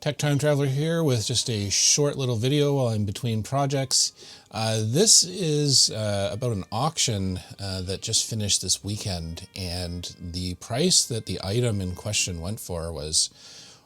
Tech Time Traveler here with just a short little video while I'm between projects. This is about an auction that just finished this weekend, and the price that the item in question went for was,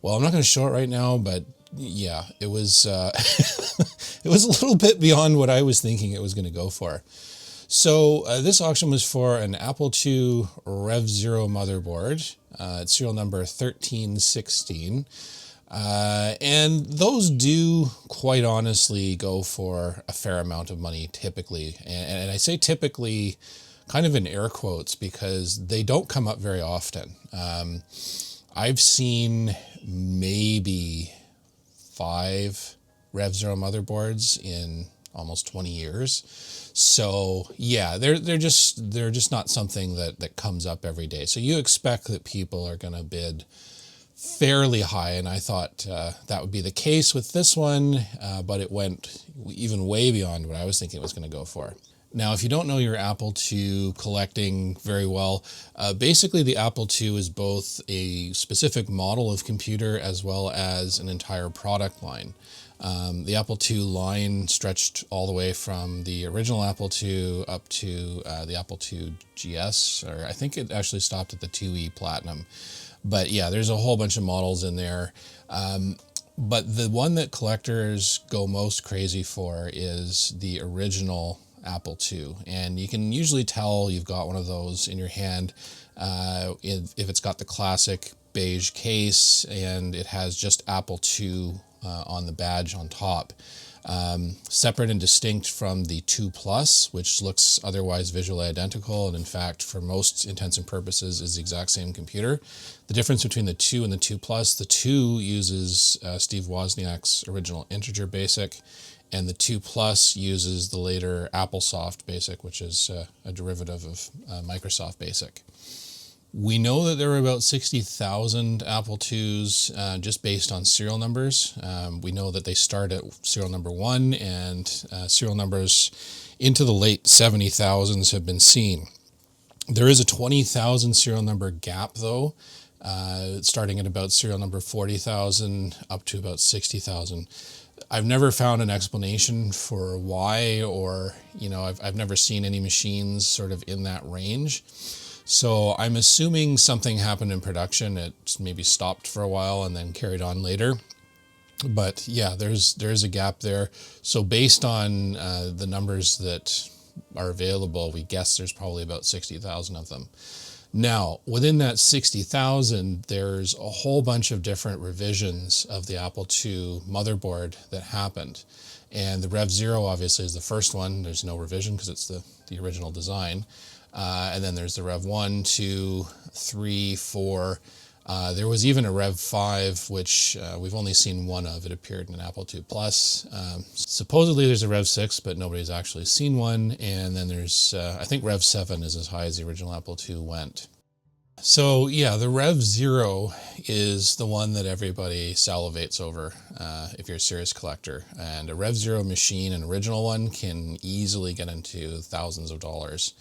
well, I'm not going to show it right now, but yeah, it was it was a little bit beyond what I was thinking it was going to go for. So this auction was for an Apple II Rev Zero motherboard. It's serial number 1316. And those do quite honestly go for a fair amount of money typically. And I say typically kind of in air quotes because they don't come up very often. I've seen maybe 5 Rev Zero motherboards in almost 20 years. So yeah, they're just not something that comes up every day. So you expect that people are going to bid fairly high, and I thought that would be the case with this one, but it went even way beyond what I was thinking it was going to go for. Now, if you don't know your Apple II collecting very well, basically the Apple II is both a specific model of computer as well as an entire product line. The Apple II line stretched all the way from the original Apple II up to the Apple II GS, or I think it actually stopped at the IIe Platinum. But yeah, there's a whole bunch of models in there. But the one that collectors go most crazy for is the original Apple II. And you can usually tell you've got one of those in your hand if it's got the classic beige case and it has just Apple II on the badge on top. Separate and distinct from the II Plus, which looks otherwise visually identical, and in fact, for most intents and purposes, is the exact same computer. The difference between the II and the II Plus, the II uses Steve Wozniak's original integer BASIC, and the II Plus uses the later AppleSoft BASIC, which is a derivative of Microsoft BASIC. We know that there were about 60,000 Apple IIs just based on serial numbers. We know that they start at serial number 1, and serial numbers into the late 70,000s have been seen. There is a 20,000 serial number gap though, starting at about serial number 40,000 up to about 60,000. I've never found an explanation for why, or I've never seen any machines sort of in that range. So I'm assuming something happened in production. It maybe stopped for a while and then carried on later. But yeah, there's a gap there. So based on the numbers that are available, we guess there's probably about 60,000 of them. Now, within that 60,000, there's a whole bunch of different revisions of the Apple II motherboard that happened. And the Rev Zero obviously is the first one. There's no revision because it's the original design. And then there's the Rev 1, 2, 3, 4. There was even a Rev 5, which we've only seen one of. It appeared in an Apple II Plus. Supposedly there's a Rev 6, but nobody's actually seen one. And then there's, I think Rev 7 is as high as the original Apple II went. So yeah, the Rev Zero is the one that everybody salivates over if you're a serious collector. And a Rev Zero machine, an original one, can easily get into thousands of dollars.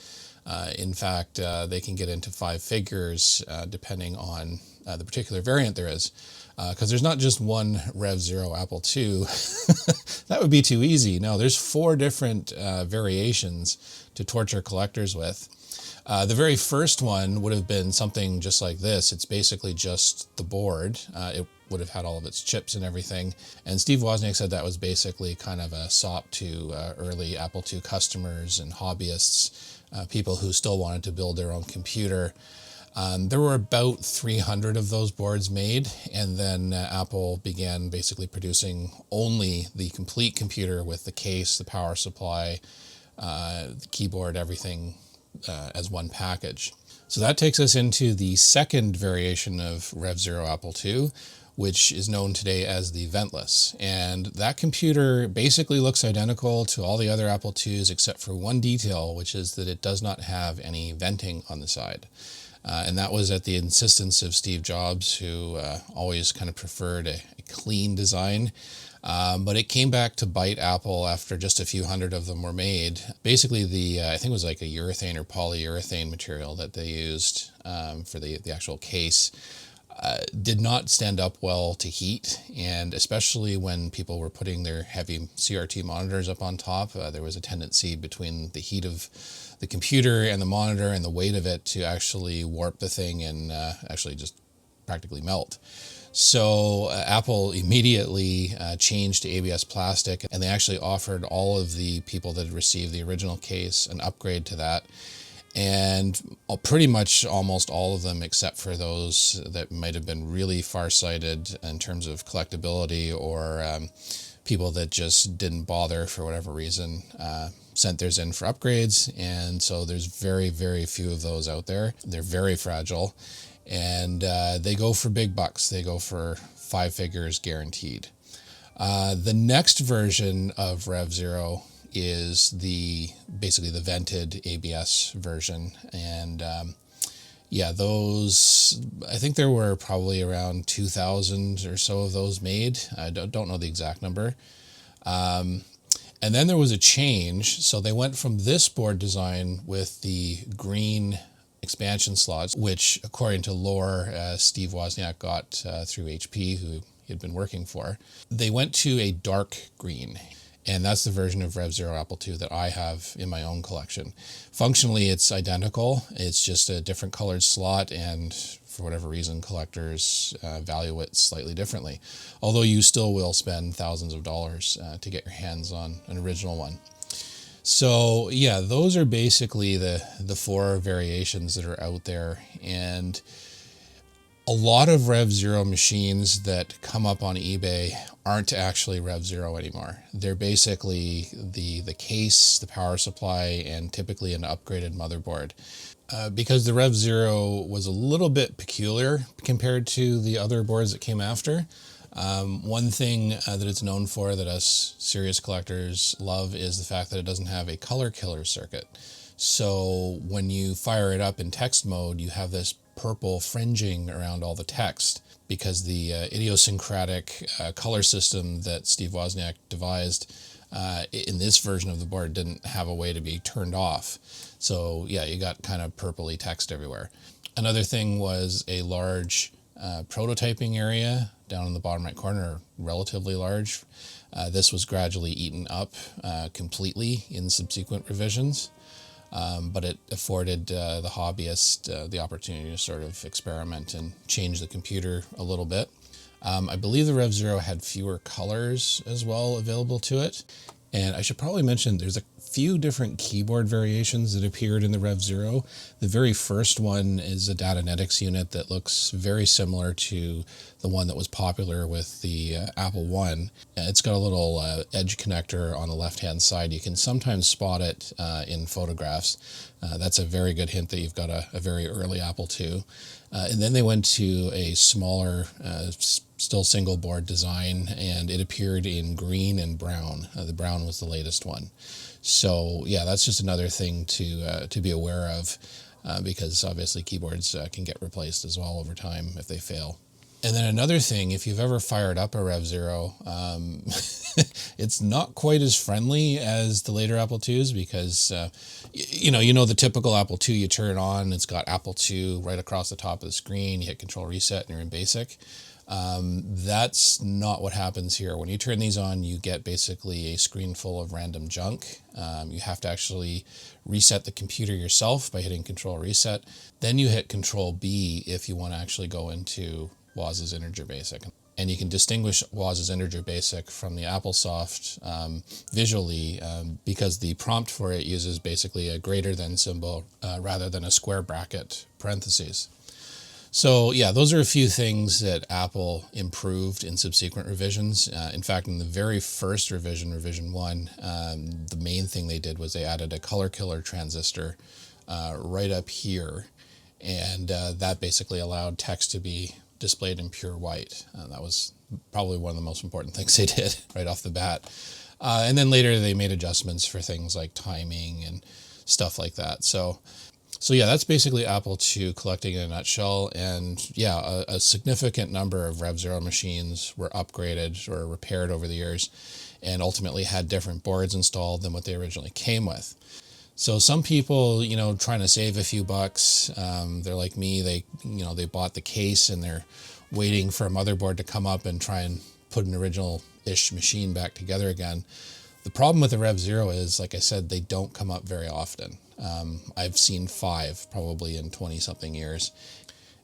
In fact, they can get into 5 figures depending on the particular variant there is. Because there's not just one Rev Zero Apple II. That would be too easy. No, there's 4 different variations to torture collectors with. The very first one would have been something just like this. It's basically just the board. It would have had all of its chips and everything. And Steve Wozniak said that was basically kind of a sop to early Apple II customers and hobbyists, people who still wanted to build their own computer. There were about 300 of those boards made, and then Apple began basically producing only the complete computer with the case, the power supply, the keyboard, everything as one package. So that takes us into the second variation of Rev Zero Apple II, which is known today as the Ventless. And that computer basically looks identical to all the other Apple IIs except for one detail, which is that it does not have any venting on the side. And that was at the insistence of Steve Jobs, who always kind of preferred a clean design. But it came back to bite Apple after just a few hundred of them were made. Basically, I think it was like a urethane or polyurethane material that they used for the actual case did not stand up well to heat, and especially when people were putting their heavy CRT monitors up on top, there was a tendency between the heat of the computer and the monitor and the weight of it to actually warp the thing and actually just practically melt. So Apple immediately changed to ABS plastic, and they actually offered all of the people that had received the original case an upgrade to that. And pretty much almost all of them, except for those that might have been really far-sighted in terms of collectability, or people that just didn't bother for whatever reason, sent theirs in for upgrades. And so there's very, very few of those out there. They're very fragile, and they go for big bucks. They go for 5 figures guaranteed. The next version of Rev Zero is basically the vented ABS version, and yeah, those, I think there were probably around 2,000 or so of those made. I don't know the exact number. And then there was a change, so they went from this board design with the green expansion slots, which according to lore, Steve Wozniak got through HP, who he had been working for. They went to a dark green. And that's the version of Rev Zero Apple II that I have in my own collection. Functionally, it's identical. It's just a different colored slot, and for whatever reason, collectors value it slightly differently. Although you still will spend thousands of dollars to get your hands on an original one. So yeah, those are basically the 4 variations that are out there. And a lot of Rev Zero machines that come up on eBay aren't actually Rev Zero anymore. They're basically the case, the power supply, and typically an upgraded motherboard. Because the Rev Zero was a little bit peculiar compared to the other boards that came after. One thing that it's known for that us serious collectors love is the fact that it doesn't have a color killer circuit. So when you fire it up in text mode, you have this purple fringing around all the text, because the idiosyncratic color system that Steve Wozniak devised in this version of the board didn't have a way to be turned off. So yeah, you got kind of purpley text everywhere. Another thing was a large prototyping area down in the bottom right corner, relatively large. This was gradually eaten up completely in subsequent revisions. But it afforded the hobbyist the opportunity to sort of experiment and change the computer a little bit. I believe the Rev Zero had fewer colors as well available to it. And I should probably mention there's a few different keyboard variations that appeared in the Rev Zero. The very first one is a Datanetics unit that looks very similar to the one that was popular with the Apple I. It's got a little edge connector on the left-hand side. You can sometimes spot it in photographs. That's a very good hint that you've got a very early Apple II. And then they went to a smaller, still single board design, and it appeared in green and brown. The brown was the latest one. So yeah, that's just another thing to be aware of, because obviously keyboards can get replaced as well over time if they fail. And then another thing, if you've ever fired up a Rev Zero, it's not quite as friendly as the later Apple IIs, because you know the typical Apple II, you turn it on, it's got Apple II right across the top of the screen, you hit Control Reset and you're in basic. That's not what happens here. When you turn these on, you get basically a screen full of random junk. You have to actually reset the computer yourself by hitting Control Reset. Then you hit Control B if you want to actually go into Woz's Integer Basic. And you can distinguish Woz's Integer Basic from the AppleSoft visually, because the prompt for it uses basically a greater than symbol rather than a square bracket parentheses. So yeah, those are a few things that Apple improved in subsequent revisions. In fact, in the very first revision, Revision 1, the main thing they did was they added a color killer transistor right up here. And that basically allowed text to be displayed in pure white. That was probably one of the most important things they did right off the bat. And then later they made adjustments for things like timing and stuff like that. So yeah, that's basically Apple II collecting in a nutshell. And yeah, a significant number of Rev Zero machines were upgraded or repaired over the years, and ultimately had different boards installed than what they originally came with. So some people, you know, trying to save a few bucks, they're like me, they bought the case and they're waiting for a motherboard to come up and try and put an original-ish machine back together again. The problem with the Rev Zero is, like I said, they don't come up very often. I've seen 5 probably in 20-something years.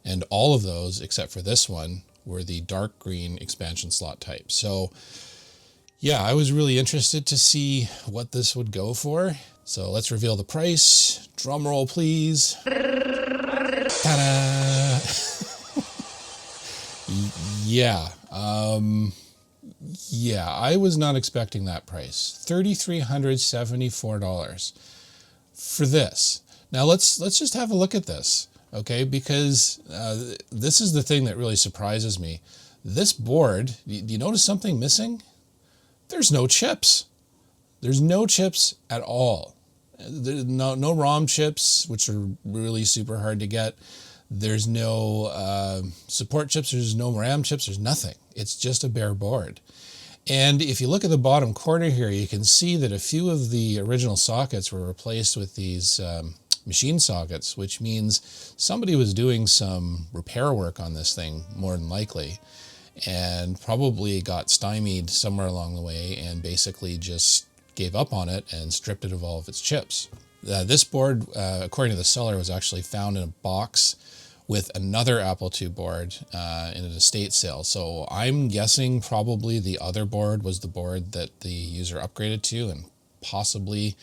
And all of those, except for this one, were the dark green expansion slot type. So yeah, I was really interested to see what this would go for. So let's reveal the price. Drum roll, please. Ta-da! Yeah. Yeah, I was not expecting that price. $3,374 for this. Now let's just have a look at this, okay? Because this is the thing that really surprises me. This board, do you notice something missing? There's no chips. There's no chips at all. There's no ROM chips, which are really super hard to get. There's no support chips. There's no RAM chips. There's nothing. It's just a bare board. And if you look at the bottom corner here, you can see that a few of the original sockets were replaced with these machine sockets, which means somebody was doing some repair work on this thing, more than likely, and probably got stymied somewhere along the way and basically just gave up on it and stripped it of all of its chips. This board, according to the seller, was actually found in a box with another Apple II board in an estate sale. So I'm guessing probably the other board was the board that the user upgraded to, and possibly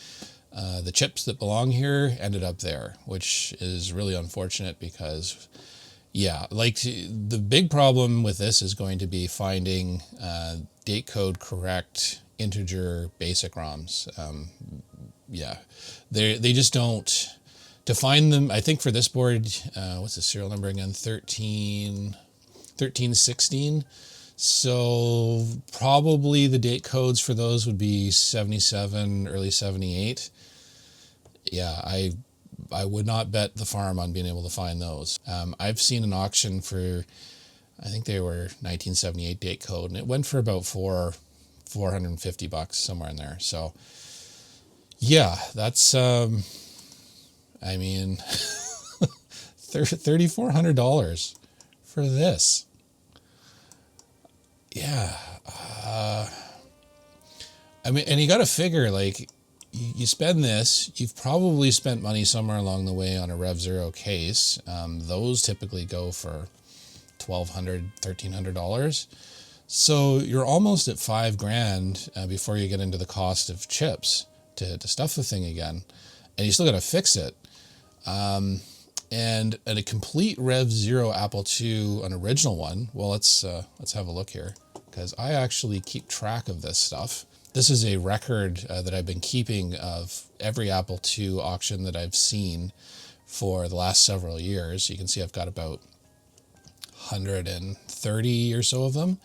the chips that belong here ended up there, which is really unfortunate because, yeah, like the big problem with this is going to be finding date code correct integer basic ROMs. Yeah, they just don't. To find them, I think for this board, what's the serial number again? 1316. So probably the date codes for those would be 77, early 78. Yeah, I would not bet the farm on being able to find those. I've seen an auction for, I think they were 1978 date code, and it went for about $450, somewhere in there. So yeah, that's I mean, $3,400 for this. Yeah. I mean, and you got to figure, like, you spend this, you've probably spent money somewhere along the way on a Rev Zero case. Those typically go for $1,200, $1,300. So you're almost at $5,000 before you get into the cost of chips to stuff the thing again. And you still got to fix it. And a complete Rev Zero Apple II, an original one. Well, let's have a look here, because I actually keep track of this stuff. This is a record that I've been keeping of every Apple II auction that I've seen for the last several years. You can see I've got about 130 or so of them.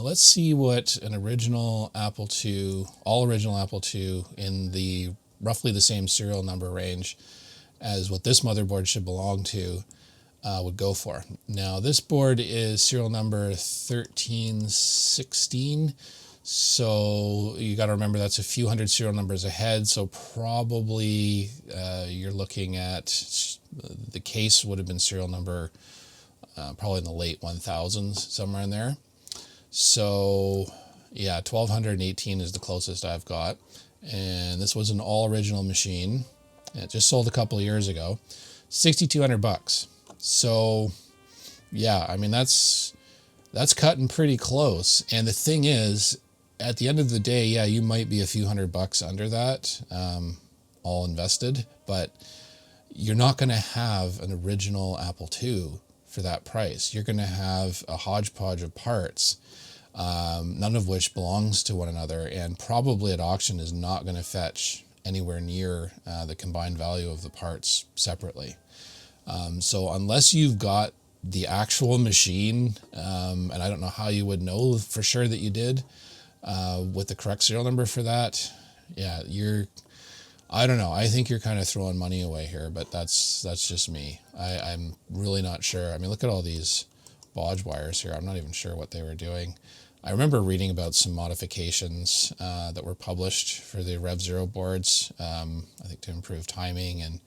Let's see what an original Apple II, all original Apple II in the roughly the same serial number range as what this motherboard should belong to would go for. Now this board is serial number 1316, so you got to remember that's a few hundred serial numbers ahead, so probably you're looking at, the case would have been serial number probably in the late 1000s, somewhere in there. So yeah, 1218 is the closest I've got, and this was an all original machine. It just sold a couple of years ago, $6,200. So yeah, I mean, that's cutting pretty close. And the thing is, at the end of the day, yeah, you might be a few $100 under that, all invested, but you're not going to have an original Apple II for that price. You're going to have a hodgepodge of parts, none of which belongs to one another, and probably at auction is not going to fetch anywhere near the combined value of the parts separately. So unless you've got the actual machine, and I don't know how you would know for sure that you did with the correct serial number for that, yeah, I don't know. I think you're kind of throwing money away here, but that's just me. I'm really not sure. I mean, look at all these bodge wires here. I'm not even sure what they were doing. I remember reading about some modifications that were published for the Rev Zero boards, I think to improve timing and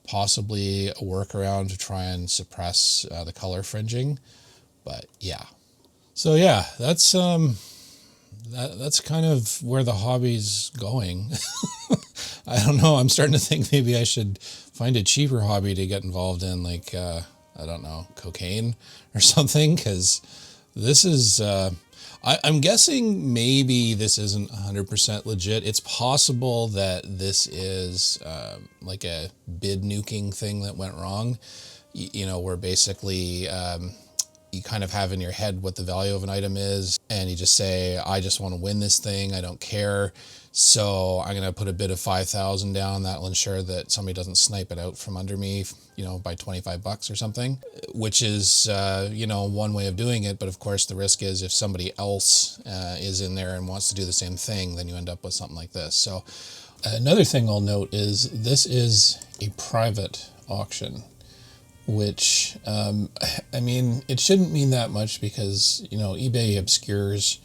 possibly a workaround to try and suppress the color fringing. But yeah. So yeah, that's kind of where the hobby's going. I don't know. I'm starting to think maybe I should find a cheaper hobby to get involved in, like, I don't know, cocaine or something, because this is, I'm guessing maybe this isn't 100% legit. It's possible that this is like a bid nuking thing that went wrong, you know, where basically you kind of have in your head what the value of an item is, and you just say, I just want to win this thing, I don't care, so I'm going to put a bid of 5,000 down. That'll ensure that somebody doesn't snipe it out from under me, you know, by 25 bucks or something, which is, you know, one way of doing it. But of course, the risk is if somebody else is in there and wants to do the same thing, then you end up with something like this. So another thing I'll note is this is a private auction, which, I mean, it shouldn't mean that much because, you know, eBay obscures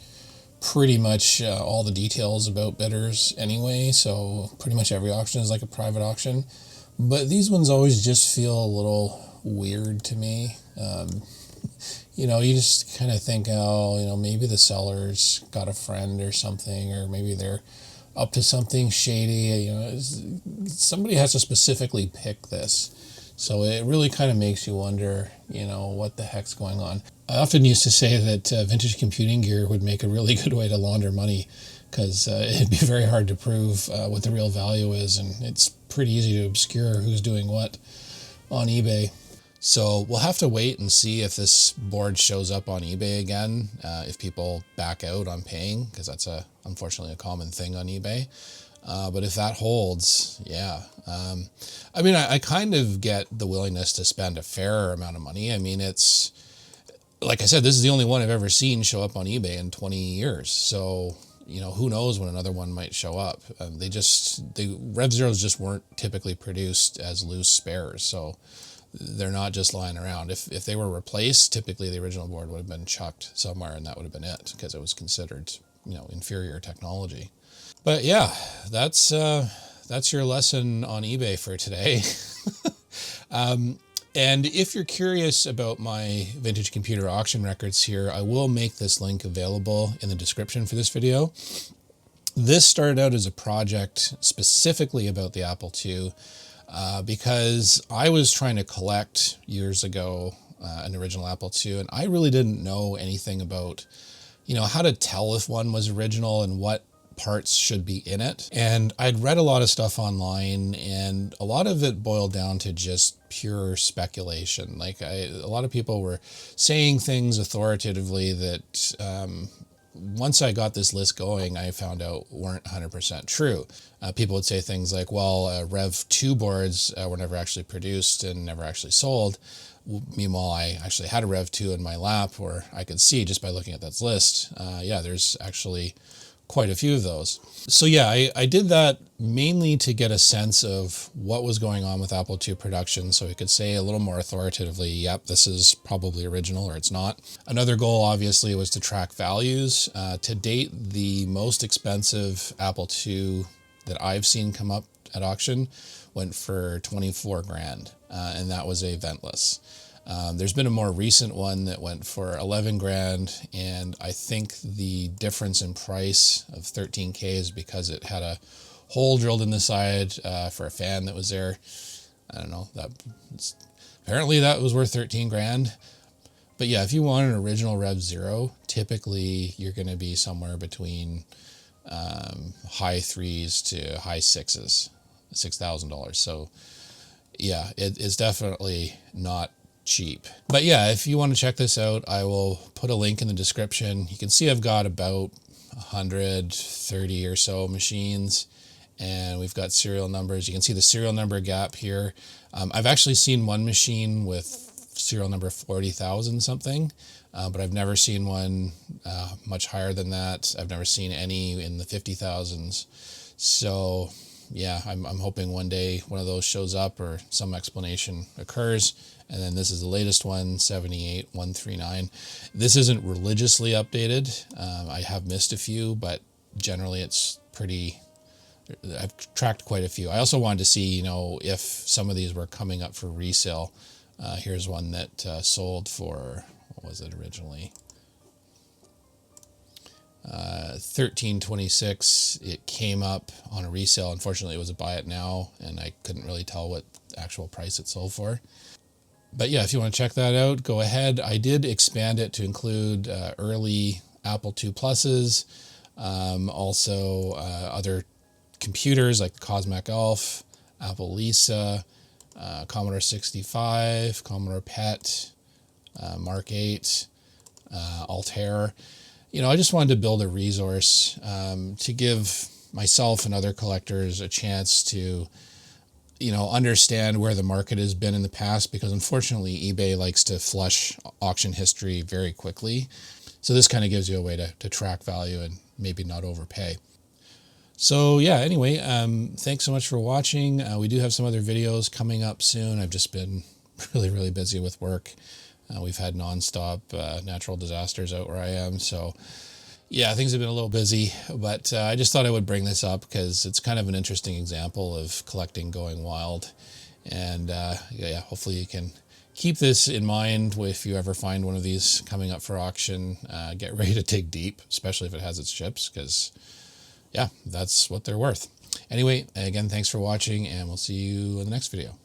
pretty much all the details about bidders anyway, so pretty much every auction is like a private auction. But these ones always just feel a little weird to me. You know, you just kind of think, oh, you know, maybe the seller's got a friend or something, or maybe they're up to something shady. You know, somebody has to specifically pick this. So it really kind of makes you wonder, you know, what the heck's going on. I often used to say that vintage computing gear would make a really good way to launder money, because it'd be very hard to prove what the real value is, and it's pretty easy to obscure who's doing what on eBay. So we'll have to wait and see if this board shows up on eBay again, if people back out on paying, because that's unfortunately a common thing on eBay. But if that holds, yeah. I mean, I kind of get the willingness to spend a fair amount of money. I mean, it's, like I said, this is the only one I've ever seen show up on eBay in 20 years. So, you know, who knows when another one might show up. The Rev Zeros just weren't typically produced as loose spares. So they're not just lying around. If they were replaced, typically the original board would have been chucked somewhere, and that would have been it, because it was considered, you know, inferior technology. But yeah, that's your lesson on eBay for today. And if you're curious about my vintage computer auction records here, I will make this link available in the description for this video. This started out as a project specifically about the Apple II, because I was trying to collect years ago an original Apple II, and I really didn't know anything about, you know, how to tell if one was original and what parts should be in it. And I'd read a lot of stuff online, and a lot of it boiled down to just pure speculation. Like a lot of people were saying things authoritatively that once I got this list going, I found out weren't 100% true. People would say things like, well, Rev 2 boards were never actually produced and never actually sold. Meanwhile, I actually had a Rev 2 in my lap, where I could see just by looking at that list, yeah, there's actually quite a few of those. So yeah, I did that mainly to get a sense of what was going on with Apple II production, so we could say a little more authoritatively, yep, this is probably original or it's not. Another goal obviously was to track values. To date, the most expensive Apple II that I've seen come up at auction went for 24 grand, and that was a ventless. There's been a more recent one that went for 11 grand, and I think the difference in price of 13K is because it had a hole drilled in the side for a fan that was there. I don't know, apparently that was worth 13 grand. But yeah, if you want an original Rev Zero, typically you're going to be somewhere between high threes to high sixes, $6,000. So yeah, it's definitely not cheap. But yeah, if you want to check this out, I will put a link in the description. You can see I've got about 130 or so machines, and we've got serial numbers. You can see the serial number gap here. I've actually seen one machine with serial number 40,000 something, but I've never seen one much higher than that. I've never seen any in the 50,000s. So yeah, I'm hoping one day one of those shows up or some explanation occurs. And then this is the latest one, 78139. This isn't religiously updated. I have missed a few, but generally it's pretty, I've tracked quite a few. I also wanted to see, you know, if some of these were coming up for resale. Here's one that sold for, what was it originally? 1326. It came up on a resale. Unfortunately, it was a buy it now, and I couldn't really tell what actual price it sold for. But yeah, if you want to check that out, go ahead. I did expand it to include early Apple II Pluses, also other computers like the Cosmic Elf, Apple Lisa, Commodore 65, Commodore PET, Mark 8, Altair. You know, I just wanted to build a resource to give myself and other collectors a chance to, you know, understand where the market has been in the past, because unfortunately eBay likes to flush auction history very quickly. So this kind of gives you a way to track value and maybe not overpay. So yeah, anyway, thanks so much for watching. We do have some other videos coming up soon. I've just been really busy with work. We've had nonstop natural disasters out where I am. So yeah, things have been a little busy, but I just thought I would bring this up because it's kind of an interesting example of collecting going wild. And yeah, hopefully you can keep this in mind if you ever find one of these coming up for auction. Get ready to dig deep, especially if it has its chips, because yeah, that's what they're worth. Anyway, again, thanks for watching, and we'll see you in the next video.